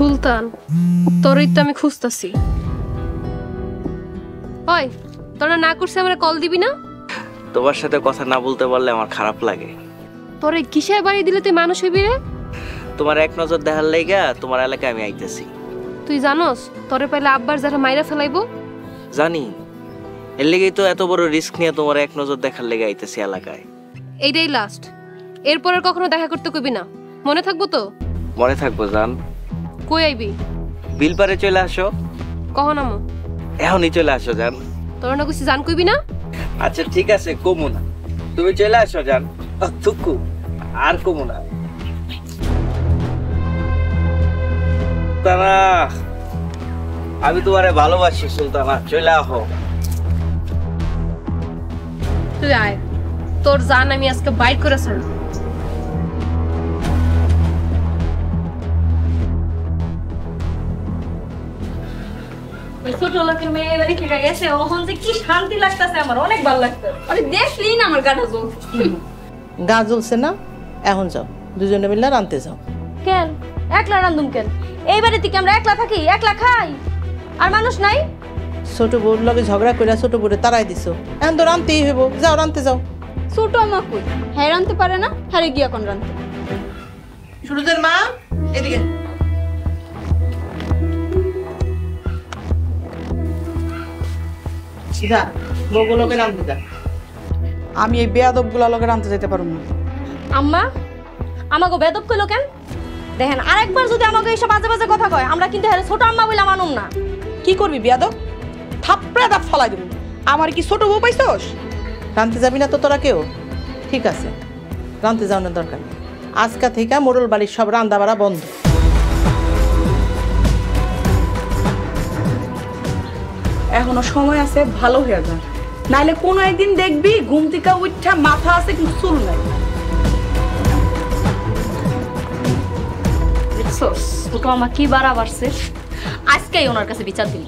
সুলতান, তোরই তো আমি খুঁজতাছি। ওই, তোরা না করছে আমার কল দিবি না? তোমার সাথে কথা না বলতে পারলে আমার খারাপ লাগে। তোরে কিসের বাড়ি দিলে তুই মানুষ হইবি রে? তোমার এক নজর দেখার লাইগা তোমার এলাকায় আমি আইতেছি। তুই জানোস তোরে পাইলে আব্বার যারা মাইরা ফেলাইবো? জানি, এর লেগেই তো এত বড় রিস্ক নিয়ে তোমার এক নজর দেখার লেগে আইতেছি এলাকায়। এইটাই লাস্ট, এরপর আর কখনো দেখা করতে কইবি না, মনে থাকবো তো? মনে থাকবো জান। কই আইবি? বিলপারে চলে আসো। কখন আমো? এখনই চলে আসো জান। তোরা না কইছি জান কইবি না? আচ্ছা ঠিক আছে, কমু না, তুমি চলে আসো জান। থুকু আর কমু না। সুলতানা, আমি তোমারে ভালোবাসি সুলতানা, চলে আহো। তুই আয়, তোর জান আমি আজকে বাইট করে ছাড়ব। ছোট লোকের মেয়ে বাড়ি থেকে গেছে, ওখান যে কি শান্তি লাগতেছে, আমার অনেক ভালো লাগছে। আরে দেখলি না আমার গাটা জ্বলছে। গা জ্বলছে না? এখন যাও, দুজনে মিলে রাঁধতে যাও। কেন একলা রান্ধুম কেন? এই বাড়িতে কি আমরা একলা থাকি, একলা খাই? আর মানুষ নাই? ছোট বউর লগে ঝগড়া করে ছোট বউরে তাড়াই দিছো, এখন তো রাঁধতেই হইব। যাও রাঁধতে যাও। ছোট মা কই? হ্যাঁ রাঁধতে পারে না, হ্যাঁ গিয়া কোন রাঁধতে? সুরজের মা এদিকে। যা, বউগুলোকে রাঁধতে যা। আমি এই বেয়াদব গুলা লগে রাঁধতে যেতে পারবো না। আম্মা আমাকে বেদব কইলো কেন? দেখেন আরেকবার যদি আমাকে এইসব বাজে বাজে কথা কয়, আমরা কিন্তু হ্যাঁ ছোট আম্মা বলে মানুম না। কি করবি বেয়াদব? থাপড়া দাঁত ফলাই দেবো। আমার কি ছোট বউ পাইছস? রাঁধতে যাবি না তো তোরা কেউ? ঠিক আছে, রাঁধতে যাওয়ানোর দরকার নেই। আজকা থেকে মোড়ল বাড়ির সব রান্না বাড়া বন্ধ। এখনো সময় আছে, ভালো হয়ে যা, নাইলে কোনো একদিন দেখবি ঘুম থেকে উঠা মাথা আছে কিন্তু চুল নাই। ছোট আম্মা কি বাড়া বাড়ছে, আজকেই ওনার কাছে বিচার দিন।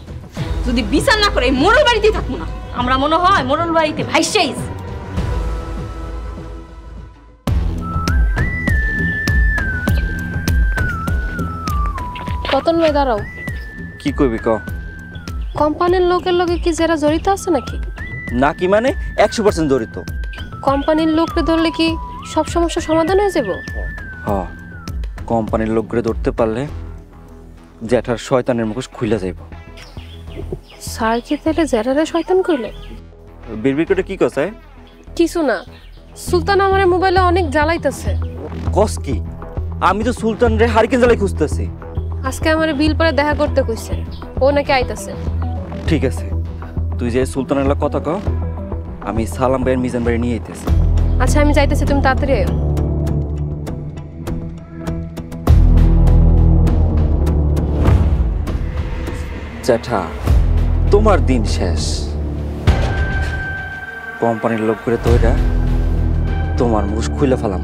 যদি বিচার না করে মোড়ল বাড়িতেই থাকবো না। আমরা মনে হয় মোড়ল বাড়িতে ভাইসাইজ। কতন ভাই দাঁড়াও, কি কইবি ক? কোম্পানির লোকের লগে কি যারা জড়িত আছে নাকি? নাকি মানে 100% জড়িত। কোম্পানির লোককে ধরলে কি সব সমস্যার সমাধান হয়ে যাব? হ্যাঁ, কোম্পানির লোকগুলো ধরতে পারলে জ্যাঠার শয়তানের মুখোশ খুলে যাইব। স্যার কি তাহলে জেরারে শয়তান করলে? বিড়বিড় করে কি কসায়? কিছু না, সুলতান আমার মোবাইলে অনেক জ্বালাইতেছে। কস কি? আমি তো সুলতান রে হারিকেন জ্বালাই খুঁজতেছি। আজকে আমার বিল পরে দেখা করতে কইছে, ও নাকি আইতাছে। ঠিক আছে, তুই যে সুলতানের লগে কথা ক, আমি সালাম ভাইয়ের মিজান বাড়ি নিয়ে আইতেছি। আচ্ছা আমি যাইতেছি, তুমি তাড়াতাড়ি আয়ো। জ্যাঠা, তোমার দিন শেষ। কোম্পানির লোক করে তৈরা তোমার মুখ খুলে ফেলাম।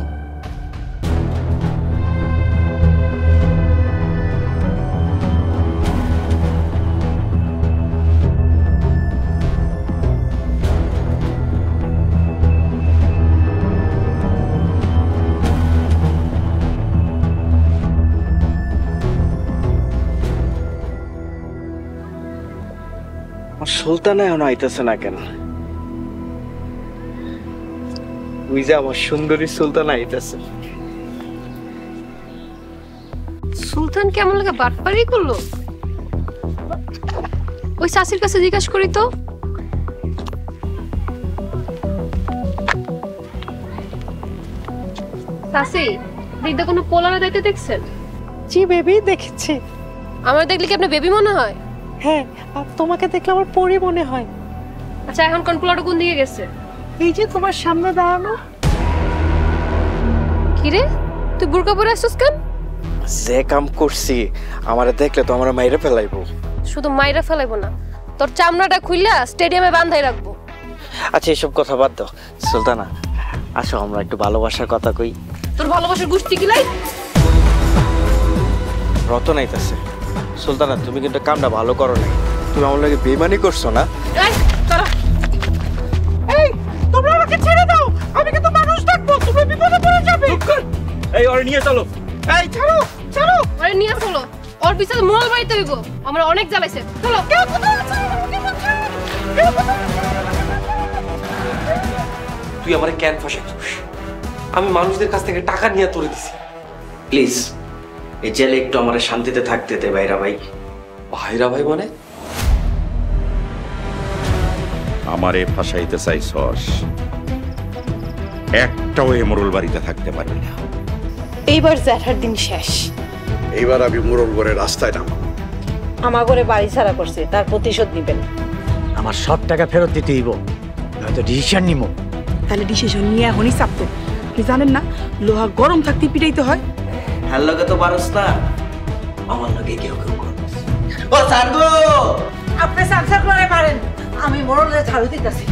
সুলতানা এখন আইতেছে না কেন? ওই যে আমার সুন্দরী সুলতানা আইতেছে। সুলতান কেমন লাগে বাটপারি করলো? ওই চাষির কাছে জিজ্ঞাসা করি তো। চাষি, দিদা কোনো পোলারে দেখতে দেখছেন? জি বেবি, দেখেছি। আমার দেখলে কি আপনার বেবি মনে হয়? হ্যাঁ, আর তোমাকে দেখলে আমার পরি মনে হয়। আচ্ছা এখন কোন পোলাটা কোন দিকে গেছে? এই যে তোমার সামনে দাঁড়ানো। কিরে তুই বুরকা পরে আসছিস কেন? যে কাম করছি আমারে দেখলে তো আমরা মাইরে ফেলাইবো। শুধু মাইরা ফেলাইবো না, তোর চামড়াটা খুইলা স্টেডিয়ামে বাঁধাই রাখবো। আচ্ছা এসব কথা বাদ দাও সুলতানা, আসো আমরা একটু ভালোবাসার কথা কই। তোর ভালোবাসার গুষ্টি কিলাই। রতন আইতাছে। সুলতানা তুমি কিন্তু কামটা ভালো করো নাই, তুমি আমার লাগে বেইমানি করছো না? এই চলো। এই তোমরা আমাকে ছেড়ে দাও, আমি কিন্তু মানুষ ডাকবো, তুমি বিপদে পড়ে যাবে। এই ওরে নিয়ে চলো। এই ছাড়ো ছাড়ো। আরে নিয়ে চলো, ও ওর পিছনে মোড়ল বাড়িতে হইব। আমরা অনেক জ্বালাইছে। চলো। তুই আমারে কেন ফাঁসাইছিস? আমি মানুষদের কাছ থেকে টাকা নিয়ে তোরে দিছি। প্লিজ এই জেলে একটু আমার শান্তিতে থাকতে দে ভাইরা ভাই। ভাইরা ভাই মানে? আমারে ফাঁসাইতে চাইছস, একটাও এ মোড়ল বাড়িতে থাকতে পারবি না। এইবার জ্যাঠার দিন শেষ। এইবার আমি মোড়ল ঘরে রাস্তায় নাম আমার ঘরে বাড়ি ছাড়া করছে, তার প্রতিশোধ নিবেন। আমার সব টাকা ফেরত দিতে হইব, নয়তো ডিসিশন নিব। তাহলে ডিসিশন নিয়ে এখনই চাপতো। আপনি জানেন না লোহা গরম থাকতে পিটাইতে হয়? হ্যাঁ লগে তো পারস না, আমার লগে কেউ কেউ করস। ও সাঙ্গো, আপনি সাবসাব করে পারেন, আমি মোড়লে ঝাড়ু দিতেছি।